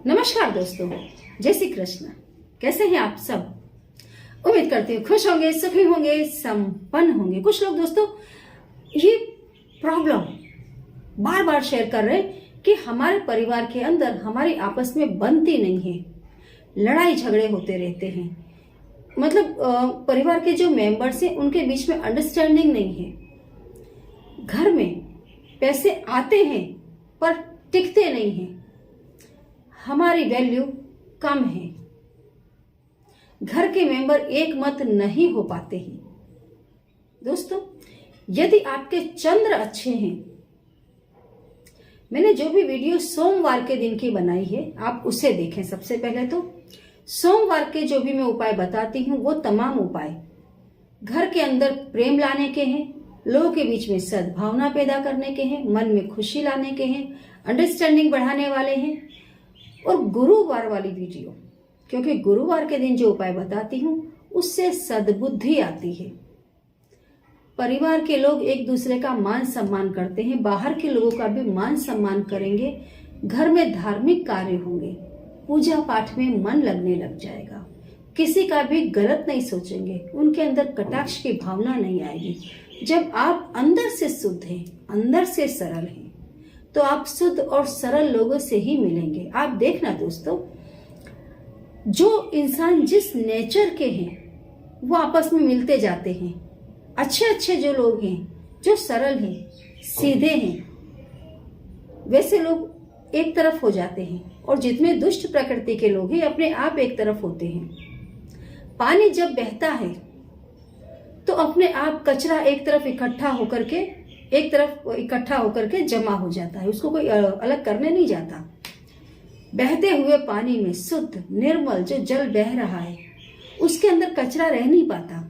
नमस्कार दोस्तों, जय श्री कृष्ण। कैसे हैं आप सब? उम्मीद करती हूँ खुश होंगे, सुखी होंगे, संपन्न होंगे। कुछ लोग दोस्तों ये प्रॉब्लम बार बार शेयर कर रहे हैं कि हमारे परिवार के अंदर हमारी आपस में बनती नहीं है, लड़ाई झगड़े होते रहते हैं। मतलब परिवार के जो मेंबर्स हैं उनके बीच में अंडरस्टैंडिंग नहीं है। घर में पैसे आते हैं पर टिकते नहीं हैं, हमारी वैल्यू कम है, घर के मेंबर एक मत नहीं हो पाते हैं। दोस्तों, यदि आपके चंद्र अच्छे हैं, मैंने जो भी वीडियो सोमवार के दिन की बनाई है आप उसे देखें। सबसे पहले तो सोमवार के जो भी मैं उपाय बताती हूँ वो तमाम उपाय घर के अंदर प्रेम लाने के हैं, लोगों के बीच में सद्भावना पैदा करने के हैं, मन में खुशी लाने के हैं, अंडरस्टैंडिंग बढ़ाने वाले हैं। और गुरुवार वाली वीडियो, क्योंकि गुरुवार के दिन जो उपाय बताती हूँ उससे सद्बुद्धि आती है। परिवार के लोग एक दूसरे का मान सम्मान करते हैं, बाहर के लोगों का भी मान सम्मान करेंगे, घर में धार्मिक कार्य होंगे, पूजा पाठ में मन लगने लग जाएगा, किसी का भी गलत नहीं सोचेंगे, उनके अंदर कटाक्ष की भावना नहीं आएगी। जब आप अंदर से शुद्ध हैं, अंदर से सरल हैं, तो आप शुद्ध और सरल लोगों से ही मिलेंगे। आप देखना दोस्तों, जो इंसान जिस नेचर के हैं वो आपस में मिलते जाते हैं। अच्छे अच्छे जो लोग हैं, जो सरल हैं, सीधे हैं, वैसे लोग एक तरफ हो जाते हैं। और जितने दुष्ट प्रकृति के लोग हैं अपने आप एक तरफ होते हैं। पानी जब बहता है तो अपने आप कचरा एक तरफ इकट्ठा होकर के जमा हो जाता है, उसको कोई अलग करने नहीं जाता। बहते हुए पानी में शुद्ध निर्मल जो जल बह रहा है उसके अंदर कचरा रह नहीं पाता।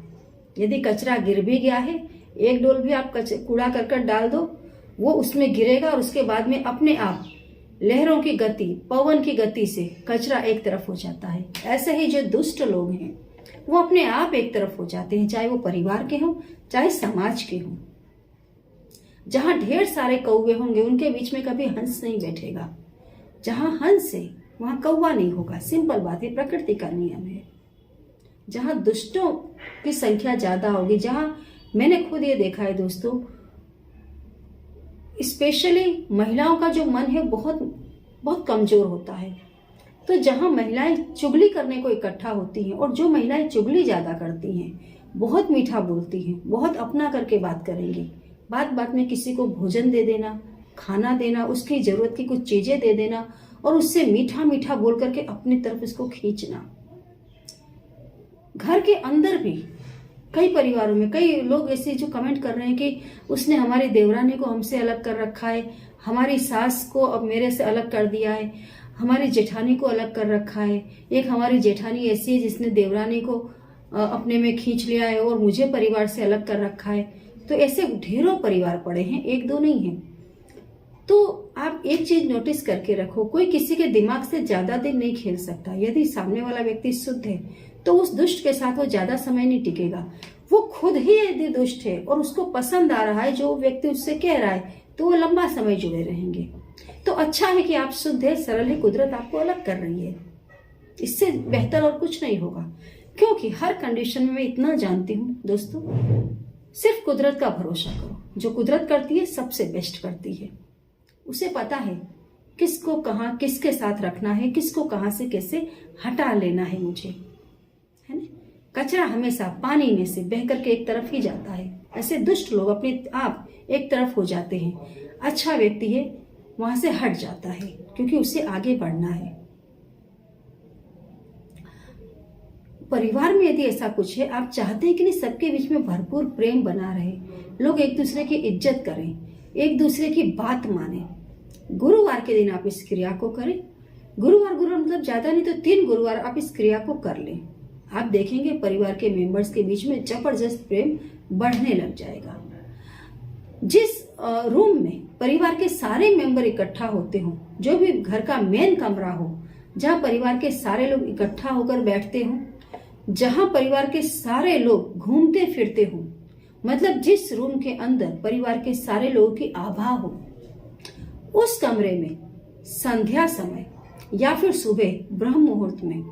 यदि कचरा गिर भी गया है, एक डोल भी आप कूड़ा करकट डाल दो, वो उसमें गिरेगा और उसके बाद में अपने आप लहरों की गति, पवन की गति से कचरा एक तरफ हो जाता है। ऐसे ही जो दुष्ट लोग हैं वो अपने आप एक तरफ हो जाते हैं, चाहे वो परिवार के हों, चाहे समाज के हों। जहां ढेर सारे कौवे होंगे उनके बीच में कभी हंस नहीं बैठेगा। जहां हंस है वहां कौवा नहीं होगा। सिंपल बात है, प्रकृति का नियम है। जहां दुष्टों की संख्या ज्यादा होगी, जहां मैंने खुद ये देखा है दोस्तों, स्पेशली महिलाओं का जो मन है बहुत बहुत कमजोर होता है। तो जहां महिलाएं चुगली करने को इकट्ठा होती हैं, और जो महिलाएं चुगली ज्यादा करती हैं, बहुत मीठा बोलती हैं, बहुत अपना करके बात करेंगी, बात बात में किसी को भोजन दे देना, खाना देना, उसकी जरूरत की कुछ चीजें दे देना और उससे मीठा मीठा बोल करके अपनी तरफ इसको खींचना। घर के अंदर भी कई परिवारों में कई लोग ऐसे जो कमेंट कर रहे हैं कि उसने हमारी देवरानी को हमसे अलग कर रखा है, हमारी सास को अब मेरे से अलग कर दिया है, हमारी जेठानी को अलग कर रखा है, एक हमारी जेठानी ऐसी है जिसने देवरानी को अपने में खींच लिया है और मुझे परिवार से अलग कर रखा है। तो ऐसे ढेरों परिवार पड़े हैं, एक दो नहीं है। तो आप एक चीज नोटिस करके रखो, कोई किसी के दिमाग से ज्यादा दिन नहीं खेल सकता। यदि सामने वाला व्यक्ति शुद्ध है तो उस दुष्ट के साथ वो ज्यादा समय नहीं टिकेगा। वो खुद ही यदि दुष्ट है और उसको पसंद आ रहा है जो व्यक्ति उससे कह रहा है, तो वो लंबा समय जुड़े रहेंगे। तो अच्छा है कि आप शुद्ध है, सरल है, कुदरत आपको अलग कर रही है। इससे बेहतर और कुछ नहीं होगा, क्योंकि हर कंडीशन में मैं इतना जानती हूँ दोस्तों, सिर्फ कुदरत का भरोसा करो। जो कुदरत करती है सबसे बेस्ट करती है। उसे पता है किसको कहाँ किसके साथ रखना है, किसको कहाँ से कैसे हटा लेना है मुझे, है ना। कचरा हमेशा पानी में से बह करके एक तरफ ही जाता है। ऐसे दुष्ट लोग अपने आप एक तरफ हो जाते हैं। अच्छा व्यक्ति है वहां से हट जाता है, क्योंकि उसे आगे बढ़ना है। परिवार में यदि ऐसा कुछ है, आप चाहते हैं कि नहीं सबके बीच में भरपूर प्रेम बना रहे, लोग एक दूसरे की इज्जत करें, एक दूसरे की बात माने, गुरुवार के दिन आप इस क्रिया को करें। गुरुवार मतलब ज्यादा नहीं तो 3 गुरुवार आप इस क्रिया को कर लें। आप देखेंगे परिवार के मेंबर्स के बीच में जबरदस्त प्रेम बढ़ने लग जाएगा। जिस रूम में परिवार के सारे मेंबर इकट्ठा होते हो, जो भी घर का मेन कमरा हो, जहां परिवार के सारे लोग इकट्ठा होकर बैठते हो, जहां परिवार के सारे लोग घूमते फिरते हो, मतलब जिस रूम के अंदर परिवार के सारे लोगों की आभा हो, उस कमरे में संध्या समय या फिर सुबह ब्रह्म मुहूर्त में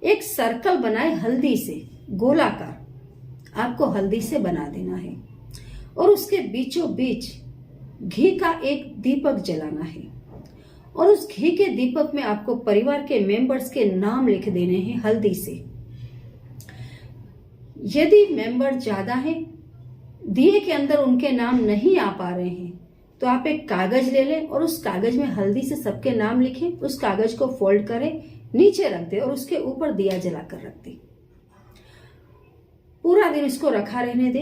एक सर्कल बनाए हल्दी से, गोलाकार आपको हल्दी से बना देना है और उसके बीचों बीच घी का एक दीपक जलाना है और उस घी के दीपक में आपको परिवार के मेंबर्स के नाम लिख देने हैं हल्दी से। यदि मेंबर ज्यादा है, दिए के अंदर उनके नाम नहीं आ पा रहे हैं, तो आप एक कागज ले लें और उस कागज में हल्दी से सबके नाम लिखें। उस कागज को फोल्ड करें, नीचे रख दे और उसके ऊपर दिया जलाकर रख दे। पूरा दिन इसको रखा रहने दे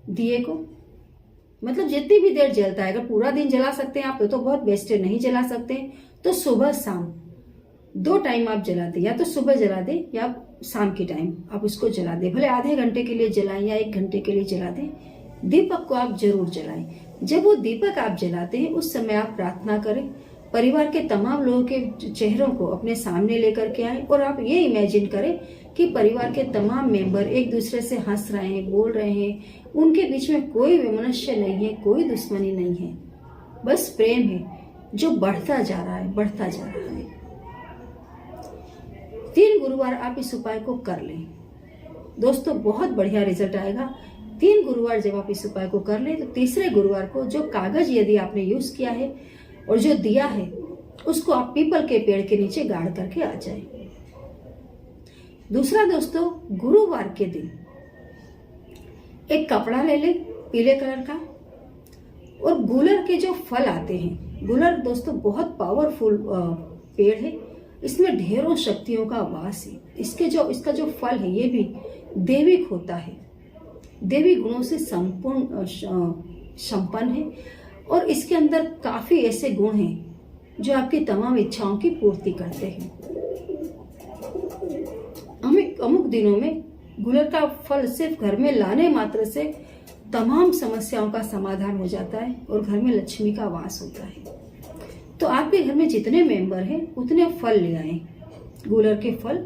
दिए को, मतलब जितनी भी देर जलता है। अगर पूरा दिन जला सकते हैं आप तो बहुत बेस्ट है, नहीं जला सकते तो सुबह शाम 2 टाइम आप जला दे, या तो सुबह जला दे या शाम के टाइम आप उसको जला दे। भले आधे घंटे के लिए जलाएं या 1 घंटे के लिए जला दें, दीपक को आप जरूर जलाएं। जब वो दीपक आप जलाते हैं उस समय आप प्रार्थना करें, परिवार के तमाम लोगों के चेहरों को अपने सामने लेकर के आए और आप ये इमेजिन करें कि परिवार के तमाम मेंबर एक दूसरे से हंस रहे हैं, बोल रहे हैं, उनके बीच में कोई विमनुष्य नहीं है, कोई दुश्मनी नहीं है, बस प्रेम है जो बढ़ता जा रहा है, बढ़ता जा रहा है। 3 गुरुवार आप इस उपाय को कर लें दोस्तों, बहुत बढ़िया रिजल्ट आएगा। 3 गुरुवार जब आप इस उपाय को कर लें तो तीसरे गुरुवार को जो कागज यदि आपने यूज किया है और जो दिया है उसको आप पीपल के पेड़ के नीचे गाड़ करके आ जाए। दूसरा दोस्तों, गुरुवार के दिन एक कपड़ा ले ले पीले कलर का और गुलर के जो फल आते हैं, गुलर दोस्तों बहुत पावरफुल पेड़ है, इसमें ढेरों शक्तियों का वास है। इसका जो फल है ये भी दैविक होता है, देवी गुणों से संपन्न है और इसके अंदर काफी ऐसे गुण हैं जो आपकी तमाम इच्छाओं की पूर्ति करते हैं। अमुक दिनों में गुलर का फल सिर्फ घर में लाने मात्र से तमाम समस्याओं का समाधान हो जाता है और घर में लक्ष्मी का वास होता है। तो आपके घर में जितने मेंबर हैं उतने फल ले आए, गुलर के फल,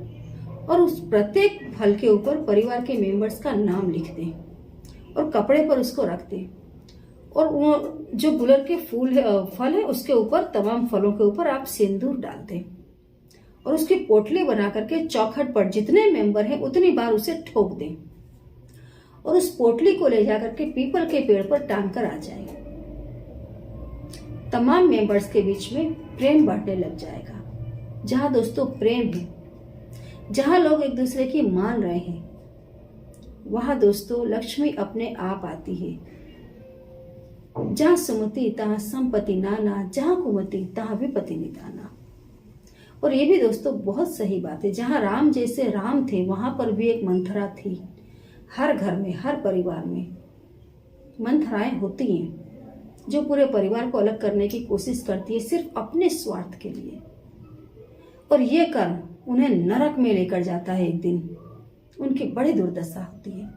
और उस प्रत्येक फल के ऊपर परिवार के मेंबर्स का नाम लिख दें और कपड़े पर उसको रख दें और वो जो गुलर के फल है उसके ऊपर, तमाम फलों के ऊपर आप सिंदूर डाल दें और उसकी पोटली बना करके चौखट पर जितने मेंबर हैं उतनी बार उसे ठोक दें और उस पोटली को ले जाकर के पीपल के पेड़ पर टांग कर आ जाए। तमाम मेंबर्स के बीच में प्रेम बढ़ने लग जाएगा। जहां दोस्तों प्रेम है, जहां लोग एक दूसरे की मान रहे हैं, वहां दोस्तों लक्ष्मी अपने आप आती है। जहां सुमति तहां संपत्ति नाना, जहां कुमति तहां विपत्ति निदाना। और ये भी दोस्तों बहुत सही बात है, जहां राम जैसे राम थे वहां पर भी एक मंथरा थी। हर घर में, हर परिवार में मंथराएं होती हैं जो पूरे परिवार को अलग करने की कोशिश करती है सिर्फ अपने स्वार्थ के लिए, और ये कर्म उन्हें नरक में लेकर जाता है। एक दिन उनकी बड़ी दुर्दशा होती है।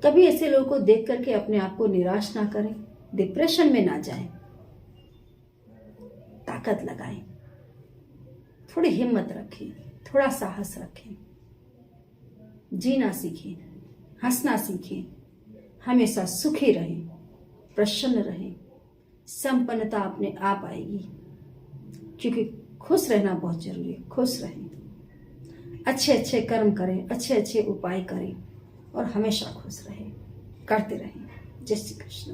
कभी ऐसे लोगों को देख करके अपने आप को निराश ना करें, डिप्रेशन में ना जाएं, ताकत लगाएं, थोड़ी हिम्मत रखें, थोड़ा साहस रखें, जीना सीखें, हंसना सीखें, हमेशा सुखी रहें, प्रसन्न रहें, संपन्नता अपने आप आएगी, क्योंकि खुश रहना बहुत जरूरी है। खुश रहें, अच्छे अच्छे कर्म करें, अच्छे अच्छे उपाय करें और हमेशा खुश रहें, करते रहें। जय श्री कृष्ण।